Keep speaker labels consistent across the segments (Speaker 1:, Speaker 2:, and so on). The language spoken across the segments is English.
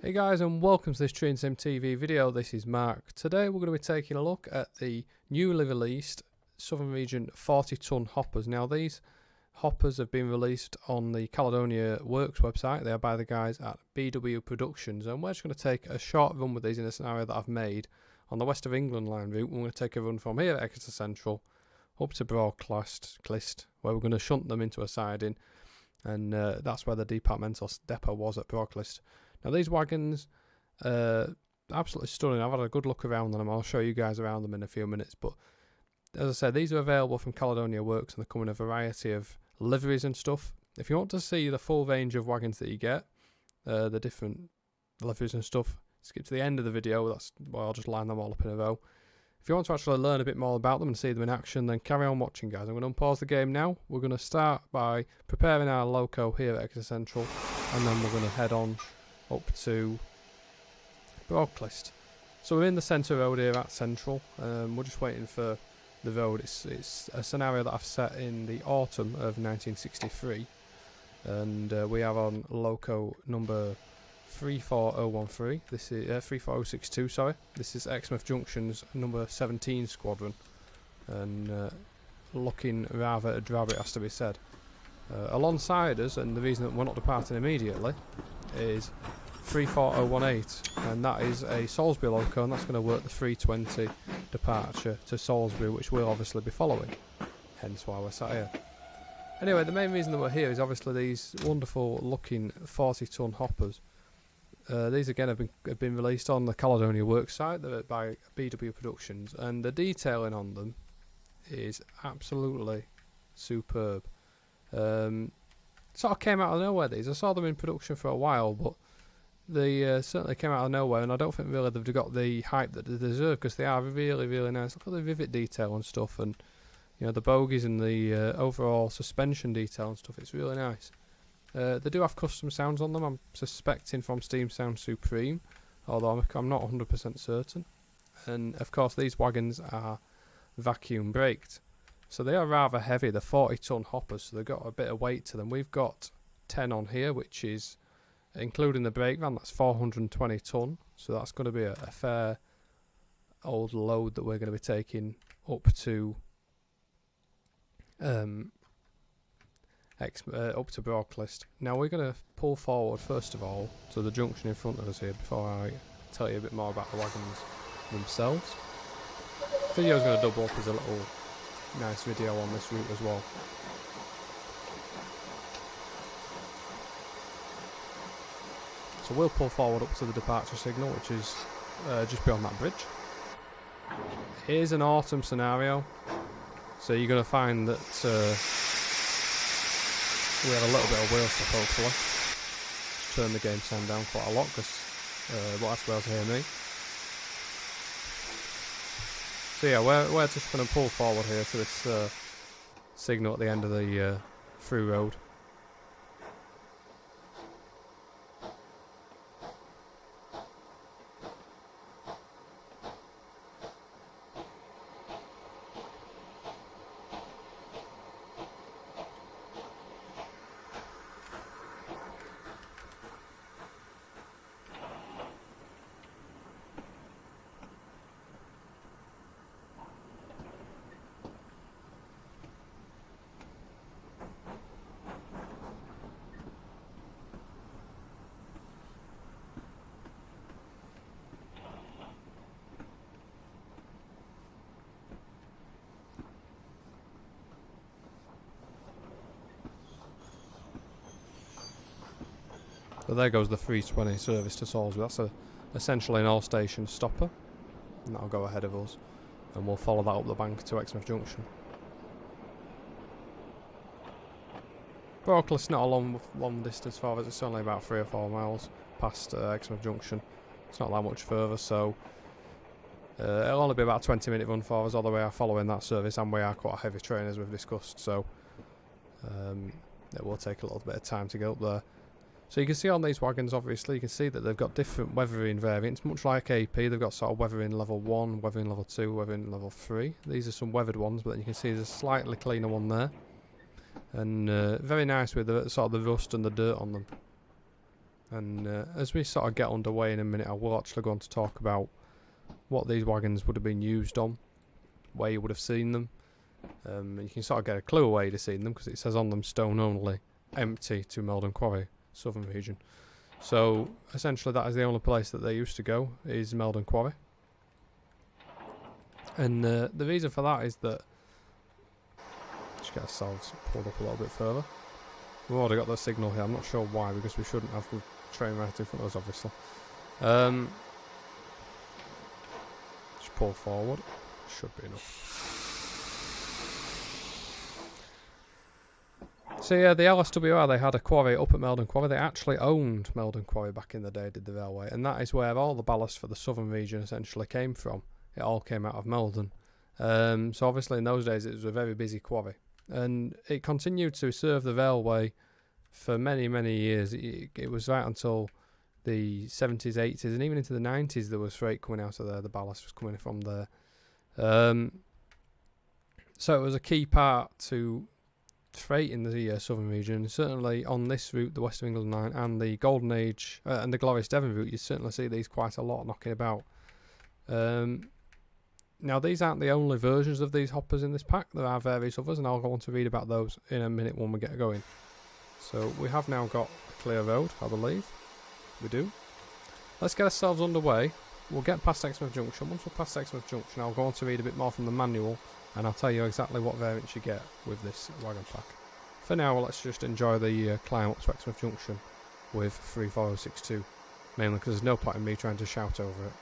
Speaker 1: Hey guys, and welcome to this Train Sim TV video. This is Mark. Today we're going to be taking a look at the newly released Southern Region 40-ton hoppers. Now these hoppers have been released on the Caledonia Works website. They are by the guys at BW Productions, and we're just going to take a short run with these in a scenario that I've made on the West of England line route. We're going to take a run from here at Exeter Central up to Broadclist, where we're going to shunt them into a siding, and that's where the departmental depot was at Broadclist. Now these wagons absolutely stunning. I've had a good look around them. I'll show you guys around them in a few minutes, but as I said, these are available from Caledonia Works and they come in a variety of liveries and stuff. If you want to see the full range of wagons that you get, the different liveries and stuff, skip to the end of the video. That's why I'll just line them all up in a row. If you want to actually learn a bit more about them and see them in action, then carry on watching, guys. I'm going to unpause the game now. We're going to start by preparing our loco here at Exeter Central, and then we're going to head on up to Broadclist. So we're in the centre road here at Central. We're just waiting for the road. It's a scenario that I've set in the autumn of 1963, and we are on loco number 34013. This is 34062. Sorry, this is Exmouth Junction's number 17 squadron, and looking rather drab, it has to be said. Alongside us, and the reason that we're not departing immediately, is 34018, and that is a Salisbury loco, and that's going to work the 320 departure to Salisbury, which we'll obviously be following, hence why we're sat here. Anyway, the main reason that we're here is obviously these wonderful looking 40-ton hoppers. These again have been released on the Caledonia Works site. They're by BW Productions, and the detailing on them is absolutely superb. Sort of came out of nowhere, these. I saw them in production for a while, but they certainly came out of nowhere, and I don't think really they've got the hype that they deserve, because they are really, really nice. Look at the rivet detail and stuff, and you know, the bogies and the overall suspension detail and stuff. It's really nice. They do have custom sounds on them, I'm suspecting from Steam Sound Supreme, although I'm not 100% certain. And of course these wagons are vacuum braked, so they are rather heavy. They're 40-ton hoppers, so they've got a bit of weight to them. We've got 10 on here, which is, including the brake van, that's 420 ton, so that's going to be a fair old load that we're going to be taking up to Broadclist. Now we're going to pull forward first of all to the junction in front of us here before I tell you a bit more about the wagons themselves. The video is going to double up as a little nice video on this route as well. So we'll pull forward up to the departure signal, which is just beyond that bridge. Here's an autumn scenario, so you're going to find that we have a little bit of wheel stop, hopefully. Just turn the game sound down quite a lot, because we'll have to be able to hear me. So yeah, we're just going to pull forward here to this signal at the end of the through road. So there goes the 320 service to Salisbury. That's essentially an all-station stopper, and that'll go ahead of us, and we'll follow that up the bank to Exmouth Junction. Broadclist not a long distance for us. It's only about 3 or 4 miles past Exmouth Junction. It's not that much further, so it'll only be about a 20-minute run for us, although we are following that service, and we are quite a heavy train as we've discussed, so it will take a little bit of time to get up there. So you can see on these wagons, obviously, you can see that they've got different weathering variants, much like AP. They've got sort of weathering level 1, weathering level 2, weathering level 3. These are some weathered ones, but then you can see there's a slightly cleaner one there. And very nice with the sort of the rust and the dirt on them. And as we sort of get underway in a minute, I will actually go on to talk about what these wagons would have been used on, where you would have seen them. You can sort of get a clue where you'd have seen them because it says on them stone only, empty to Meldon Quarry, southern region. So essentially that is the only place that they used to go, is Meldon Quarry. And the reason for that is that, let's get ourselves pulled up a little bit further. We've already got the signal here, I'm not sure why, because we shouldn't have the train right in front of us obviously. Just pull forward, should be enough. So yeah, the LSWR, they had a quarry up at Meldon Quarry. They actually owned Meldon Quarry back in the day, did the railway, and that is where all the ballast for the southern region essentially came from. It all came out of Meldon. So obviously in those days it was a very busy quarry, and it continued to serve the railway for many, many years. It was right until the 70s, 80s, and even into the 90s there was freight coming out of there. The ballast was coming from there. So it was a key part to freight in the southern region. Certainly on this route, the West of England line, and the Golden Age and the Glorious Devon route, you certainly see these quite a lot knocking about. Now these aren't the only versions of these hoppers in this pack. There are various others, and I'll go on to read about those in a minute when we get going. So we have now got a clear road, I believe. We do. Let's get ourselves underway. We'll get past Exmouth Junction. Once we're past Exmouth Junction, I'll go on to read a bit more from the manual, and I'll tell you exactly what variants you get with this wagon pack. For now, let's just enjoy the climb up to Exmouth Junction with 34062, mainly because there's no point in me trying to shout over it.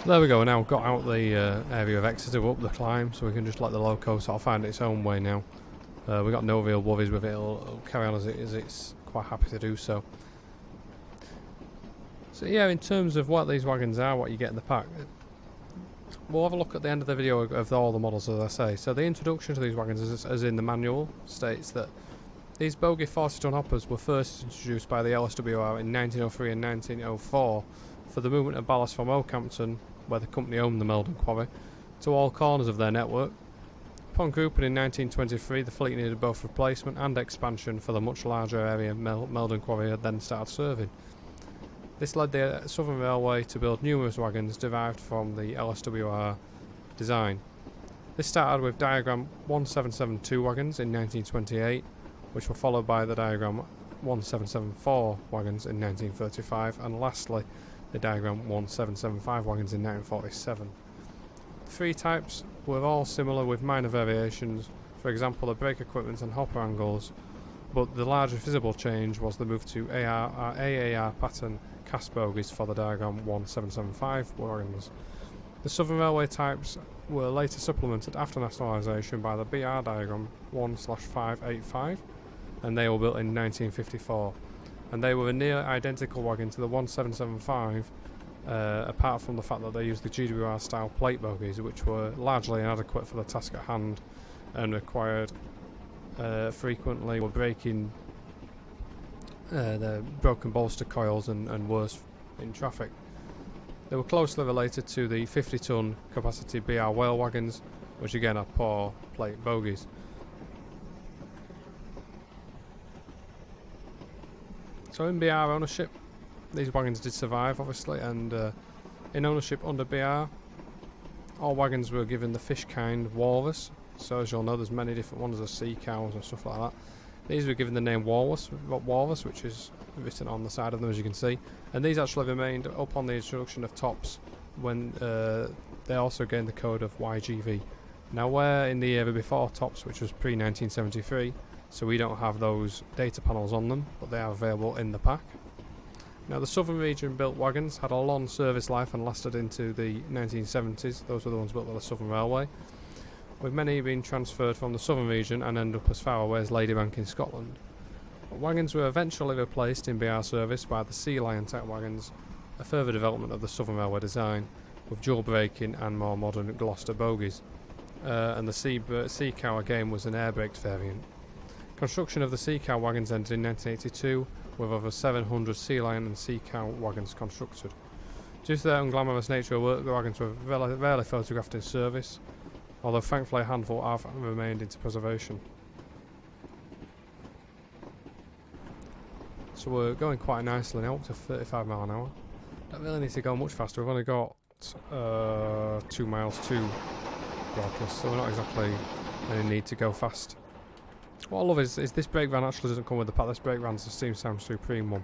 Speaker 1: There we go, now got out the area of Exeter up the climb, so we can just let the loco sort of find its own way now. We got no real worries with it, it'll carry on as it's quite happy to do so. So yeah, in terms of what these wagons are, what you get in the pack, we'll have a look at the end of the video of all the models, as I say. So the introduction to these wagons, as in the manual, states that these bogie 40-ton hoppers were first introduced by the LSWR in 1903 and 1904 for the movement of ballast from Okehampton, where the company owned the Meldon quarry, to all corners of their network. Upon grouping in 1923, the fleet needed both replacement and expansion for the much larger area Meldon quarry had then started serving. This led the Southern Railway to build numerous wagons derived from the LSWR design. This started with diagram 1772 wagons in 1928, which were followed by the diagram 1774 wagons in 1935, and lastly the diagram 1775 wagons in 1947. The three types were all similar with minor variations, for example the brake equipment and hopper angles, but the larger visible change was the move to AAR pattern cast bogies for the diagram 1775 wagons. The Southern Railway types were later supplemented after nationalisation by the BR diagram 1/585, and they were built in 1954. And they were a near identical wagon to the 1775, apart from the fact that they used the GWR style plate bogies, which were largely inadequate for the task at hand and required frequently were breaking the broken bolster coils and worse in traffic. They were closely related to the 50-ton capacity BR whale wagons, which again had poor plate bogies. So in BR ownership, these wagons did survive obviously, and in ownership under BR, all wagons were given the fish kind walrus. So as you'll know, there's many different ones, there's sea cows and stuff like that. These were given the name walrus, which is written on the side of them, as you can see. And these actually remained up on the introduction of tops when they also gained the code of YGV. Now we're in the era before tops, which was pre-1973, so we don't have those data panels on them, but they are available in the pack. Now the Southern region built wagons had a long service life and lasted into the 1970s. Those were the ones built by the Southern Railway, with many being transferred from the Southern region and end up as far away as Ladybank in Scotland. But wagons were eventually replaced in BR service by the Sea Lion type wagons, a further development of the Southern Railway design, with dual braking and more modern Gloucester bogies. And the Sea Cow again was an air braked variant. Construction of the Sea Cow wagons ended in 1982, with over 700 Sea Lion and Sea Cow wagons constructed. Due to their unglamorous nature of work, the wagons were rarely photographed in service, although thankfully a handful have remained into preservation. So we're going quite nicely now, up to 35 miles an hour. Don't really need to go much faster, we've only got 2 miles to broadcast, so we're not exactly in any need to go fast. What I love is this brake van actually doesn't come with the pack. This brake van's a Steam Sound Supreme one,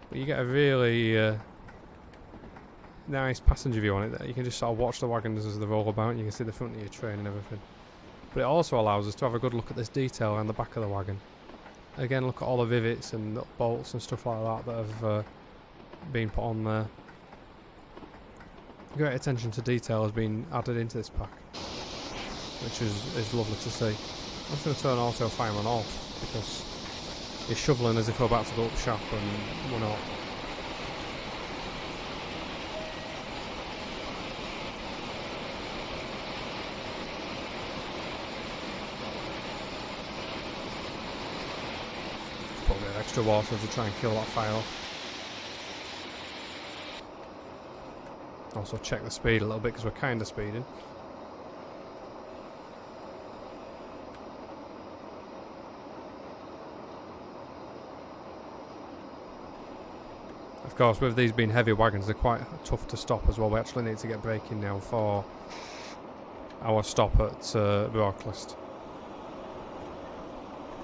Speaker 1: but you get a really nice passenger view on it. You can just sort of watch the wagons as they roll about, and you can see the front of your train and everything. But it also allows us to have a good look at this detail around the back of the wagon. Again, look at all the rivets and the bolts and stuff like that that have been put on there. Great attention to detail has been added into this pack, which is lovely to see. I'm just going to turn auto fireman off because he's shoveling as if we're about to go up shop and we're not. Put a bit of extra water to try and kill that fire off. Also check the speed a little bit because we're kind of speeding. Of course, with these being heavy wagons, they're quite tough to stop as well. We actually need to get braking now for our stop at Brocklist,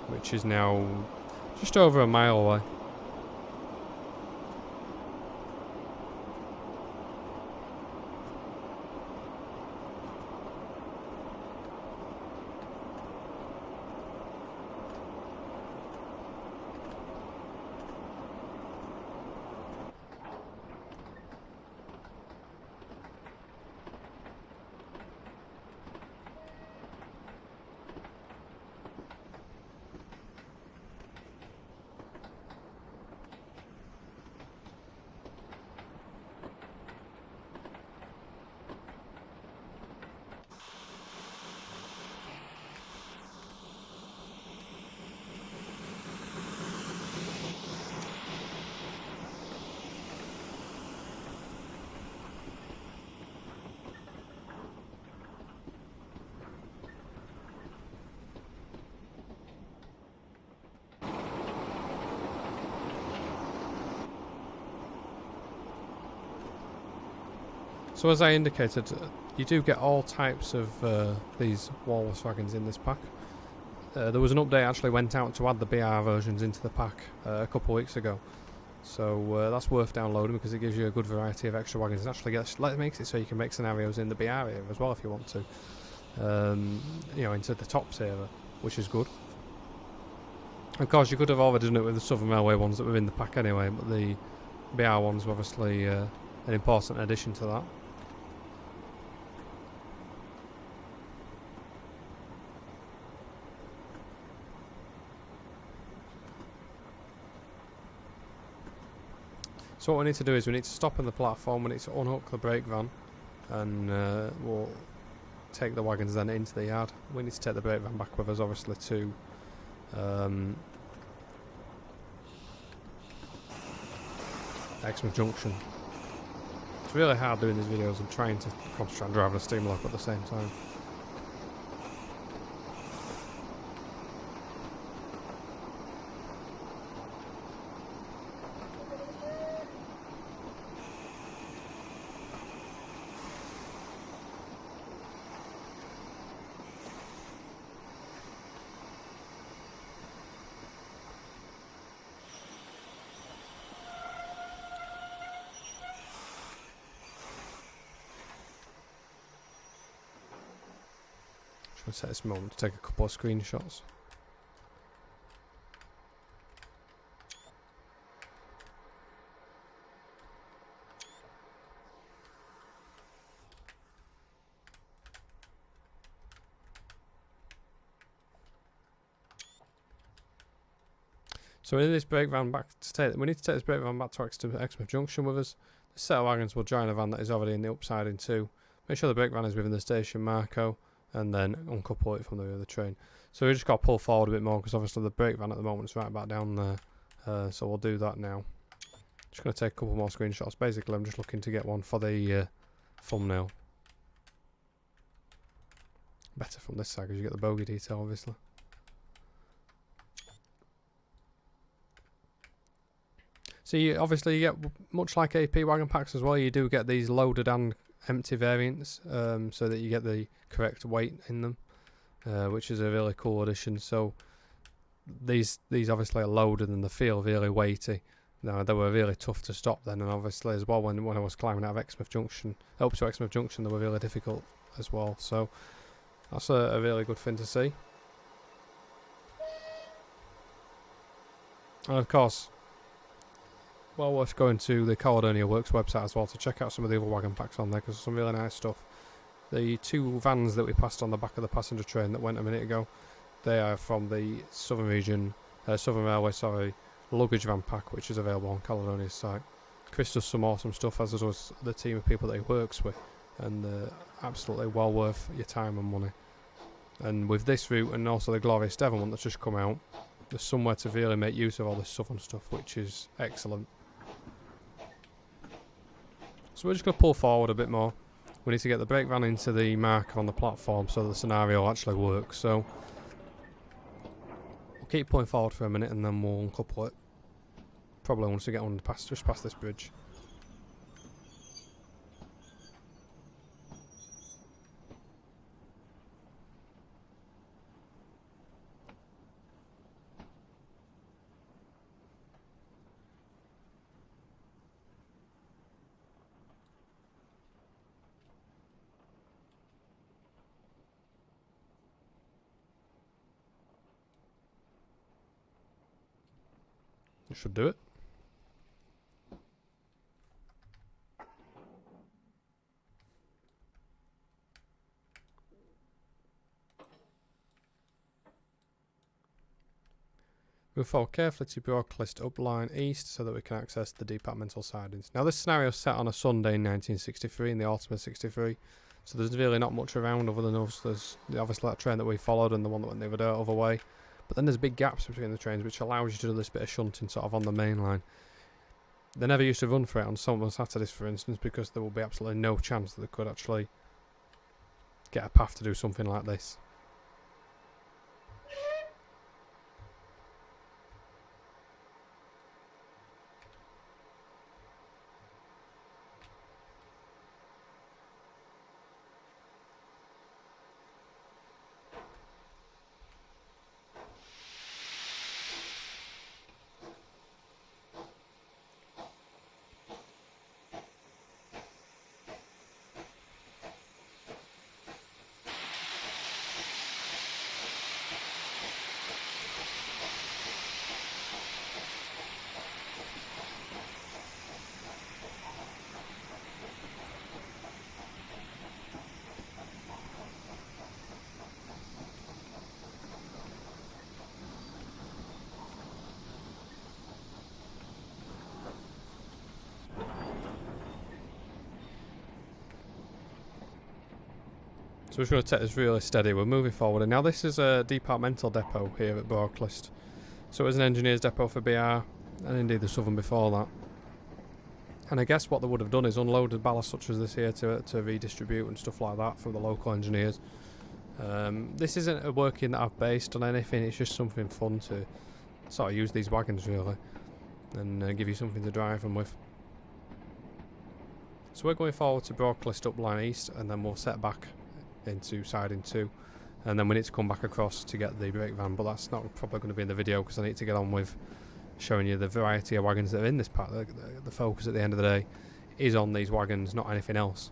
Speaker 1: which is now just over a mile away. So as I indicated, you do get all types of these walrus wagons in this pack. There was an update actually went out to add the BR versions into the pack a couple of weeks ago. So that's worth downloading because it gives you a good variety of extra wagons. It actually makes it so you can make scenarios in the BR area as well if you want to. You know, into the top server, which is good. Of course, you could have already done it with the Southern Railway ones that were in the pack anyway, but the BR ones were obviously an important addition to that. So what we need to do is we need to stop on the platform, we need to unhook the brake van, and we'll take the wagons then into the yard. We need to take the brake van back with us obviously to Exmouth Junction. It's really hard doing these videos and trying to concentrate on driving a steam loco at the same time. I'm going to take this moment to take a couple of screenshots. So we need this brake van back to take. We need to take this brake van back to Exmouth Junction with us. The set of wagons will join a van that is already in the upside in two. Make sure the brake van is within the station Marco, and then uncouple it from the rear of the train. So we just got to pull forward a bit more because obviously the brake van at the moment is right back down there. So we'll do that now. Just going to take a couple more screenshots. Basically, I'm just looking to get one for the thumbnail. Better from this side because you get the bogie detail, obviously. So obviously you get, much like AP wagon packs as well, you do get these loaded and empty variants, so that you get the correct weight in them, which is a really cool addition. So these obviously are loaded and they feel really weighty. Now they were really tough to stop then, and obviously as well when I was climbing out of Exmouth Junction, up to Exmouth Junction, they were really difficult as well. So that's a really good thing to see. And of course, well worth going to the Caledonia Works website as well to check out some of the other wagon packs on there because there's some really nice stuff. The two vans that we passed on the back of the passenger train that went a minute ago, they are from the Southern Railway luggage van pack, which is available on Caledonia's site. Chris does some awesome stuff, as does the team of people that he works with, and absolutely well worth your time and money. And with this route and also the glorious Devon one that's just come out, there's somewhere to really make use of all this southern stuff, which is excellent. So we're just going to pull forward a bit more. We need to get the brake van into the marker on the platform so the scenario actually works. So we'll keep pulling forward for a minute and then we'll uncouple it. Probably once we get on just past this bridge. It should do it. Move forward carefully to Broadclist up line east so that we can access the departmental sidings. Now this scenario is set on a Sunday in 1963, in the autumn of 63, so there's really not much around other than us. There's obviously that train that we followed and the one that went the other way. But then there's big gaps between the trains which allows you to do this bit of shunting sort of on the main line. They never used to run for it on some Saturdays, for instance, because there will be absolutely no chance that they could actually get a path to do something like this. we're just going to take this really steady. We're moving forward, and now this is a departmental depot here at Broadclist. So it was an engineer's depot for BR, and indeed the Southern before that. And I guess what they would have done is unloaded ballast such as this here to redistribute and stuff like that for the local engineers. This isn't a working that I've based on anything, it's just something fun to sort of use these wagons really, and give you something to drive them with. So we're going forward to Broadclist up line east, and then we'll set back into siding 2, and then we need to come back across to get the brake van, but that's not probably going to be in the video because I need to get on with showing you the variety of wagons that are in this part. The focus at the end of the day is on these wagons, not anything else.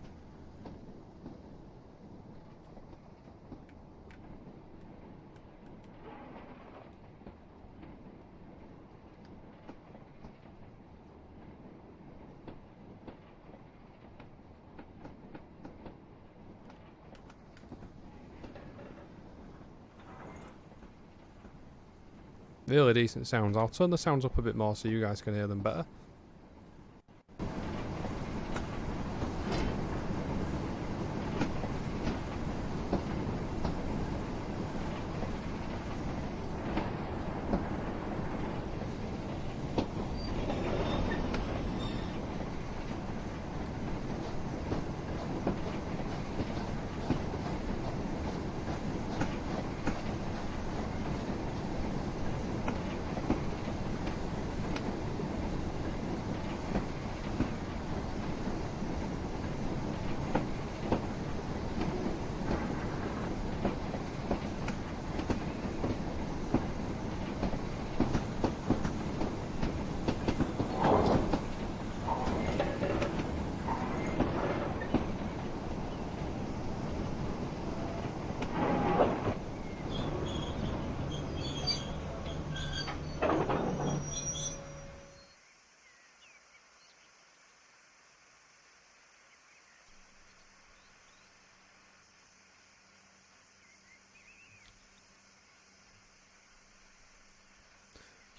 Speaker 1: Really decent sounds. I'll turn the sounds up a bit more so you guys can hear them better.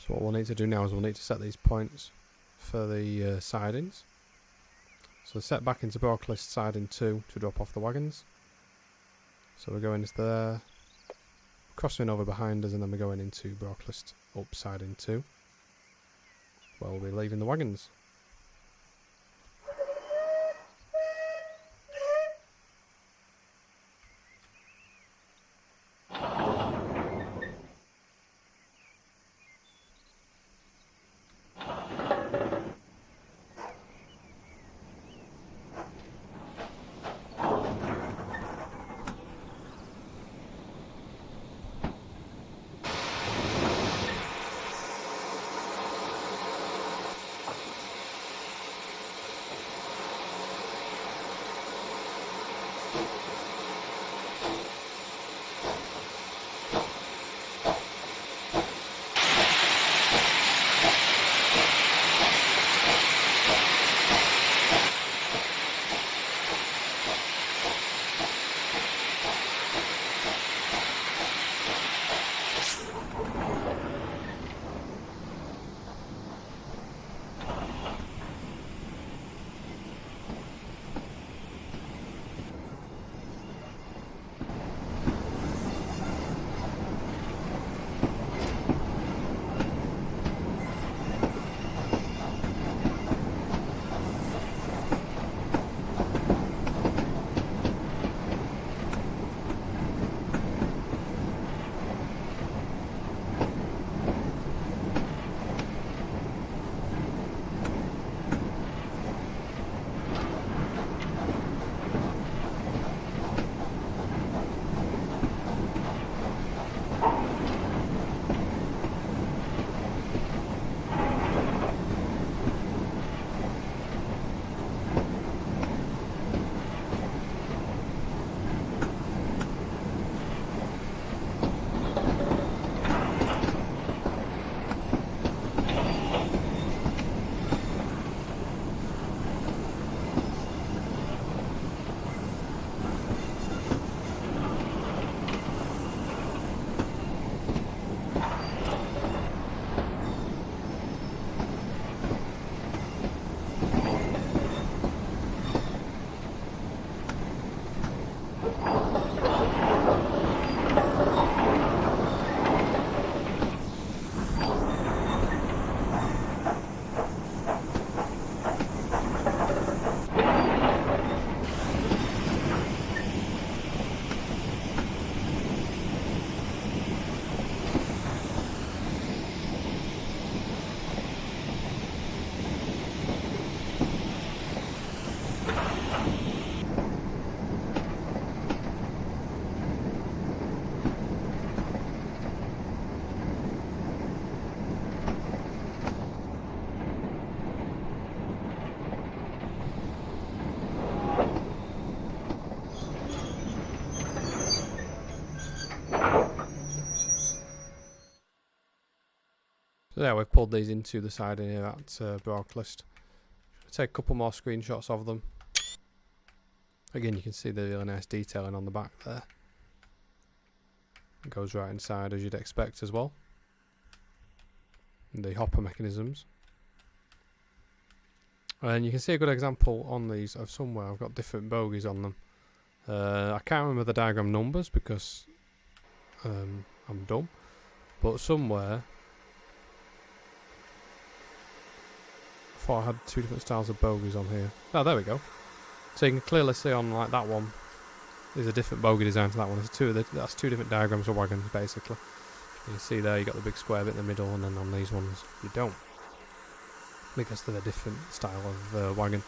Speaker 1: So what we'll need to do now is we'll need to set these points for the sidings. So set back into Broadclist siding 2 to drop off the wagons. So we're going into there, crossing over behind us, and then we're going into Broadclist up siding 2, where we'll be leaving the wagons. So yeah, we've pulled these into the side here at Broadclist. Take a couple more screenshots of them. Again, you can see the really nice detailing on the back there. It goes right inside as you'd expect as well. And the hopper mechanisms. And you can see a good example on these of somewhere I've got different bogies on them. I can't remember the diagram numbers because I'm dumb. But somewhere I thought I had two different styles of bogies on here. Oh, there we go. So you can clearly see on like that one, there's a different bogie design to that one. That's two different diagrams of wagons basically. You can see there you got the big square bit in the middle, and then on these ones you don't, because they're a different style of wagon.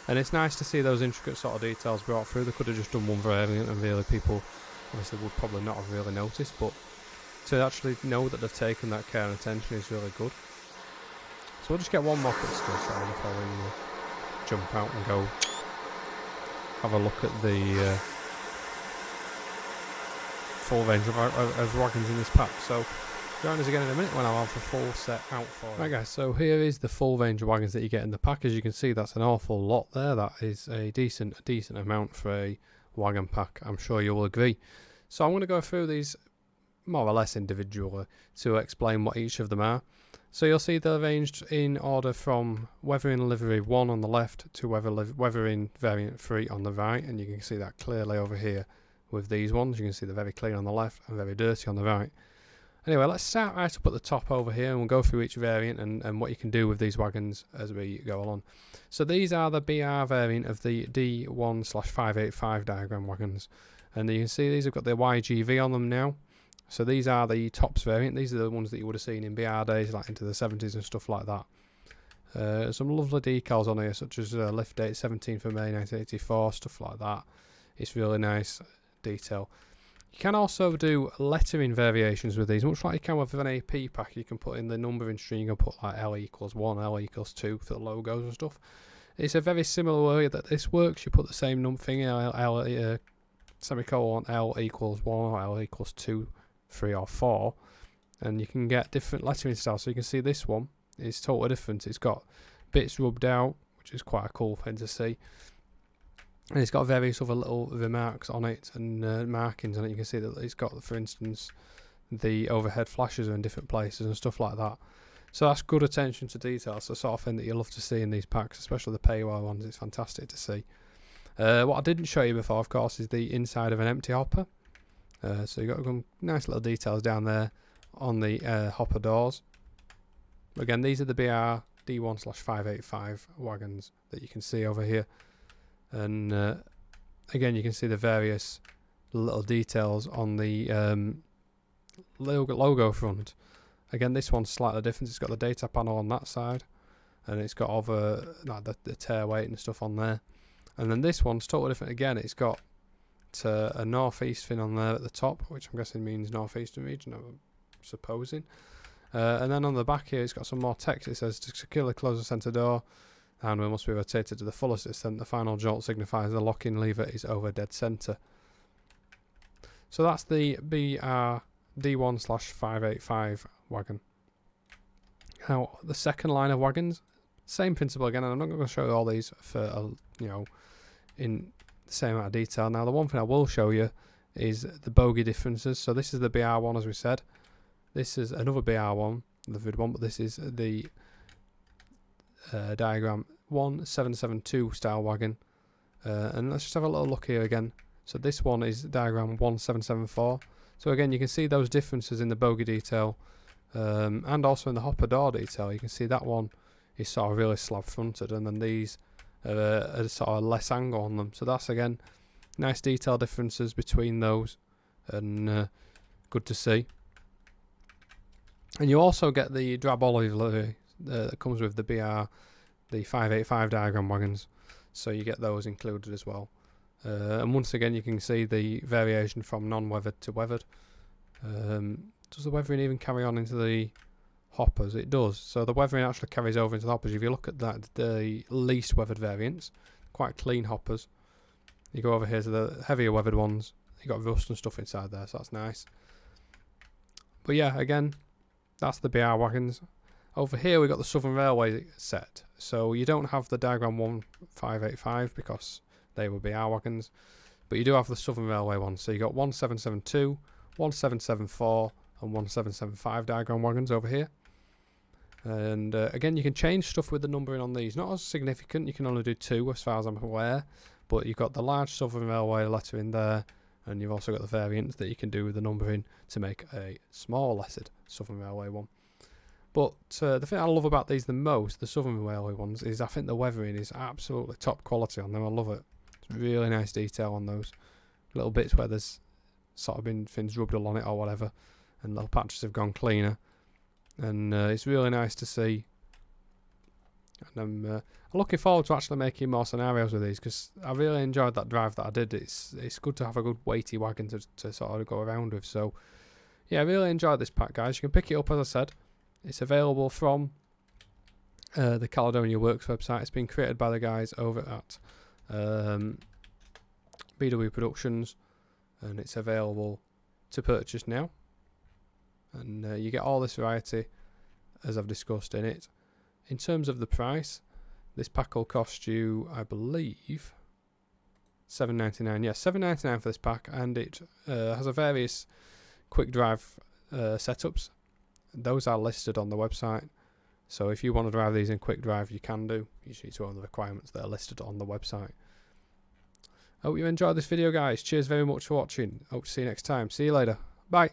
Speaker 1: And it's nice to see those intricate sort of details brought through. They could have just done one variant and really people obviously would probably not have really noticed, but to actually know that they've taken that care and attention is really good. So we'll just get one more quick skill shot before we jump out and go have a look at the full range of wagons in this pack. So join us again in a minute when I'll have the full set out for you. Right guys, so here is the full range of wagons that you get in the pack. As you can see, that's an awful lot there. That is a decent amount for a wagon pack, I'm sure you will agree. So I'm going to go through these more or less individually to explain what each of them are. So you'll see they're arranged in order from weathering livery 1 on the left to weathering variant 3 on the right, and you can see that clearly over here with these ones. You can see they're very clean on the left and very dirty on the right. Anyway, let's start right up at the top over here, and we'll go through each variant and what you can do with these wagons as we go along. So these are the BR variant of the D1/585 diagram wagons, and you can see these have got the YGV on them now. So these are the tops variant. These are the ones that you would have seen in BR days, like into the 70s and stuff like that. Some lovely decals on here, such as lift date 17th of May 1984, stuff like that. It's really nice detail. You can also do lettering variations with these, much like you can with an AP pack. You can put in the numbering string, you can put like L=1, L=2 for the logos and stuff. It's a very similar way that this works. You put the same thing in semicolon L=1 or L=2, 3 or 4, and you can get different lettering styles. So you can see this one is totally different. It's got bits rubbed out, which is quite a cool thing to see. And it's got various other little remarks on it and markings on it. You can see that it's got, for instance, the overhead flashes are in different places and stuff like that. So that's good attention to detail. It's the sort of thing that you love to see in these packs, especially the paywall ones. It's fantastic to see. What I didn't show you before, of course, is the inside of an empty hopper. So you've got some nice little details down there on the hopper doors. Again, these are the BR D1/585 wagons that you can see over here. And again, you can see the various little details on the logo front. Again, this one's slightly different. It's got the data panel on that side, and it's got over the tear weight and stuff on there. And then this one's totally different again. It's got a northeast fin on there at the top, which I'm guessing means northeastern region, I'm supposing. And then on the back here, it's got some more text. It says, to securely close the centre door, the handle must be rotated to the fullest extent. The final jolt signifies the locking lever is over dead centre. So that's the BR D1/585 wagon. Now, the second line of wagons, same principle again, and I'm not going to show you all these for, in the same amount of detail. Now, the one thing I will show you is the bogie differences. So this is the BR one, as we said. This is another BR one, the vid one, but this is the diagram 1772 style wagon. And let's just have a little look here again. So this one is diagram 1774. So again, you can see those differences in the bogie detail, and also in the hopper door detail. You can see that one is sort of really slab fronted, and then these are sort of less angle on them. So that's again nice detail differences between those, and good to see. And you also get the drab olive livery that comes with the BR, the 585 diagram wagons. So you get those included as well. And once again, you can see the variation from non-weathered to weathered. Does the weathering even carry on into the hoppers? It does. So the weathering actually carries over into the hoppers. If you look at that, the least weathered variants, quite clean hoppers. You go over here to the heavier weathered ones. You got rust and stuff inside there, so that's nice. But yeah, again, that's the BR wagons. Over here we've got the Southern Railway set. So you don't have the Diagram 1585 because they would be our wagons, but you do have the Southern Railway ones. So you got 1772, 1774 and 1775 Diagram wagons over here. And again, you can change stuff with the numbering on these. Not as significant, you can only do 2 as far as I'm aware, but you've got the large Southern Railway letter in there, and you've also got the variants that you can do with the numbering to make a small lettered Southern Railway one. But the thing I love about these the most, the Southern Railway ones, is I think the weathering is absolutely top quality on them. I love it. It's really nice detail on those little bits where there's sort of been things rubbed along it or whatever, and little patches have gone cleaner. And it's really nice to see. And I'm looking forward to actually making more scenarios with these, because I really enjoyed that drive that I did. It's good to have a good weighty wagon to sort of go around with. So yeah, I really enjoyed this pack, guys. You can pick it up, as I said. It's available from the Caledonia Works website. It's been created by the guys over at BW Productions, and it's available to purchase now. And you get all this variety, as I've discussed, in it. In terms of the price, this pack will cost you, I believe, $7.99. Yeah, $7.99 for this pack, and it has a various quick drive setups. Those are listed on the website, so if you want to drive these in quick drive, you can do. You just need to own the requirements that are listed on the website. I hope you enjoyed this video, guys. Cheers very much for watching. Hope to see you next time. See you later. Bye.